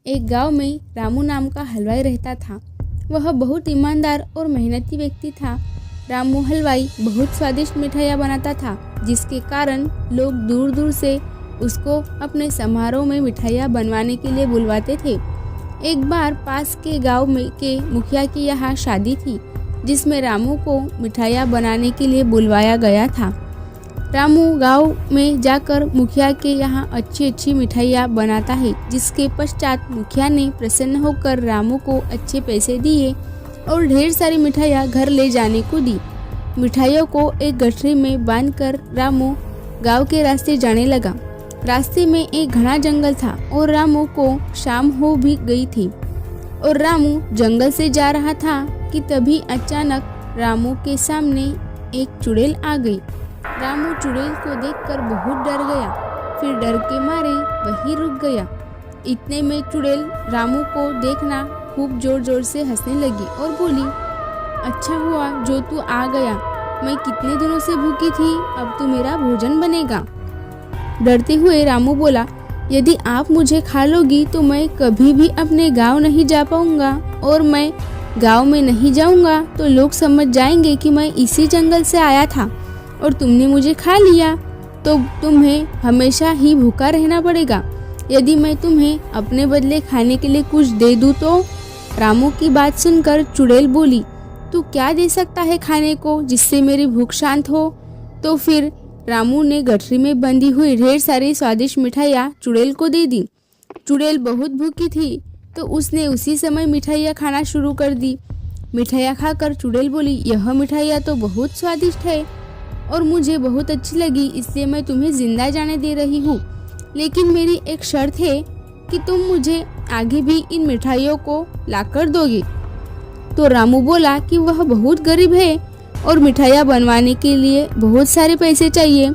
एक गांव में रामू नाम का हलवाई रहता था। वह बहुत ईमानदार और मेहनती व्यक्ति था। रामू हलवाई बहुत स्वादिष्ट मिठाइयाँ बनाता था, जिसके कारण लोग दूर दूर से उसको अपने समारोह में मिठाइयाँ बनवाने के लिए बुलवाते थे। एक बार पास के गांव में के मुखिया की यहाँ शादी थी, जिसमें रामू को मिठाइयाँ बनाने के लिए बुलवाया गया था। रामू गांव में जाकर मुखिया के यहाँ अच्छी अच्छी मिठाइयाँ बनाता है, जिसके पश्चात मुखिया ने प्रसन्न होकर रामू को अच्छे पैसे दिए और ढेर सारी मिठाइयाँ घर ले जाने को दी। मिठाइयों को एक गठरी में बांधकर रामू गांव के रास्ते जाने लगा। रास्ते में एक घना जंगल था और रामू को शाम हो भी गई थी और रामू जंगल से जा रहा था कि तभी अचानक रामू के सामने एक चुड़ैल आ गई। रामू चुड़ैल को देखकर बहुत डर गया, फिर डर के मारे वहीं रुक गया। इतने में चुड़ैल रामू को देखना खूब जोर जोर से हंसने लगी और बोली, अच्छा हुआ जो तू आ गया, मैं कितने दिनों से भूखी थी, अब तू मेरा भोजन बनेगा। डरते हुए रामू बोला, यदि आप मुझे खा लोगी तो मैं कभी भी अपने गांव नहीं जा पाऊंगा और मैं गांव में नहीं जाऊंगा तो लोग समझ जाएंगे कि मैं इसी जंगल से आया था और तुमने मुझे खा लिया तो तुम्हें हमेशा ही भूखा रहना पड़ेगा। यदि मैं तुम्हें अपने बदले खाने के लिए कुछ दे दूं तो? रामू की बात सुनकर चुड़ैल बोली, तू क्या दे सकता है खाने को जिससे मेरी भूख शांत हो? तो फिर रामू ने गठरी में बंधी हुई ढेर सारी स्वादिष्ट मिठाइयाँ चुड़ैल को दे दी। चुड़ैल बहुत भूखी थी तो उसने उसी समय मिठाइयाँ खाना शुरू कर दी। मिठाइयाँ खाकर चुड़ैल बोली, यह मिठाइयाँ तो बहुत स्वादिष्ट है और मुझे बहुत अच्छी लगी, इसलिए मैं तुम्हें जिंदा जाने दे रही हूँ, लेकिन मेरी एक शर्त है कि तुम मुझे आगे भी इन मिठाइयों को लाकर दोगे। तो रामू बोला कि वह बहुत गरीब है और मिठाइयाँ बनवाने के लिए बहुत सारे पैसे चाहिए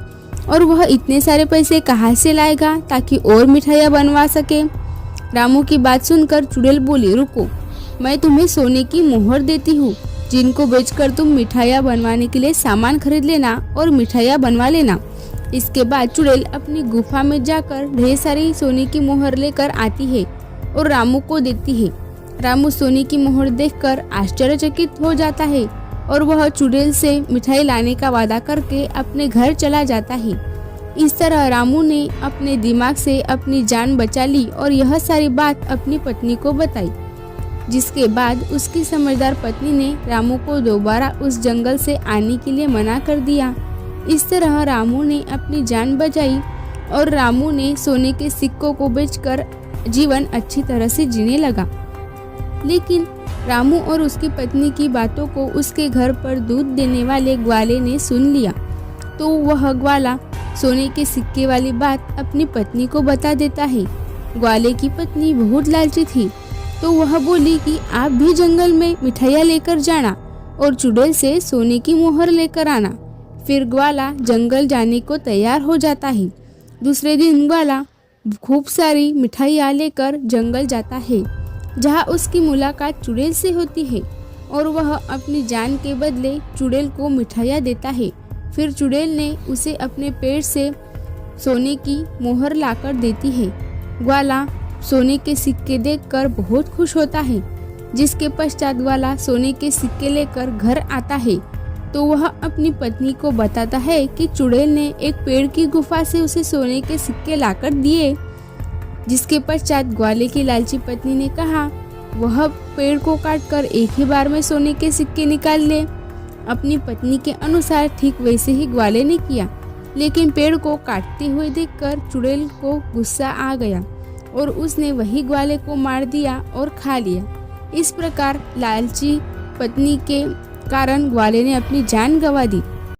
और वह इतने सारे पैसे कहाँ से लाएगा ताकि और मिठाइयाँ बनवा सके। रामू की बात सुनकर चुड़ैल बोली, रुको, मैं तुम्हें सोने की मोहर देती हूँ, जिनको बेचकर तुम मिठाइयाँ बनवाने के लिए सामान खरीद लेना और मिठाइयाँ बनवा लेना। इसके बाद चुड़ैल अपनी गुफा में जाकर ढेर सारी सोने की मोहर लेकर आती है और रामू को देती है। रामू सोने की मोहर देखकर आश्चर्यचकित हो जाता है और वह चुड़ैल से मिठाई लाने का वादा करके अपने घर चला जाता है। इस तरह रामू ने अपने दिमाग से अपनी जान बचा ली और यह सारी बात अपनी पत्नी को बताई, जिसके बाद उसकी समझदार पत्नी ने रामू को दोबारा उस जंगल से आने के लिए मना कर दिया। इस तरह रामू ने अपनी जान बचाई और रामू ने सोने के सिक्कों को बेचकर जीवन अच्छी तरह से जीने लगा। लेकिन रामू और उसकी पत्नी की बातों को उसके घर पर दूध देने वाले ग्वाले ने सुन लिया, तो वह ग्वाला सोने के सिक्के वाली बात अपनी पत्नी को बता देता है। ग्वाले की पत्नी बहुत लालची थी, तो वह बोली कि आप भी जंगल में मिठाइयाँ लेकर जाना और चुड़ैल से सोने की मोहर लेकर आना। फिर ग्वाला जंगल जाने को तैयार हो जाता है। दूसरे दिन ग्वाला खूब सारी मिठाइयाँ लेकर जंगल जाता है, जहाँ उसकी मुलाकात चुड़ैल से होती है और वह अपनी जान के बदले चुड़ैल को मिठाइयाँ देता है। फिर चुड़ैल ने उसे अपने पेड़ से सोने की मोहर लाकर देती है। ग्वाला सोने के सिक्के देखकर बहुत खुश होता है, जिसके पश्चात ग्वाला सोने के सिक्के लेकर घर आता है, तो वह अपनी पत्नी को बताता है कि चुड़ैल ने एक पेड़ की गुफा से उसे सोने के सिक्के लाकर दिए। जिसके पश्चात ग्वाले की लालची पत्नी ने कहा, वह पेड़ को काटकर एक ही बार में सोने के सिक्के निकाल ले। अपनी पत्नी के अनुसार ठीक वैसे ही ग्वाले ने किया, लेकिन पेड़ को काटते हुए देखकर चुड़ैल को गुस्सा आ गया और उसने वही ग्वाले को मार दिया और खा लिया। इस प्रकार लालची पत्नी के कारण ग्वाले ने अपनी जान गंवा दी।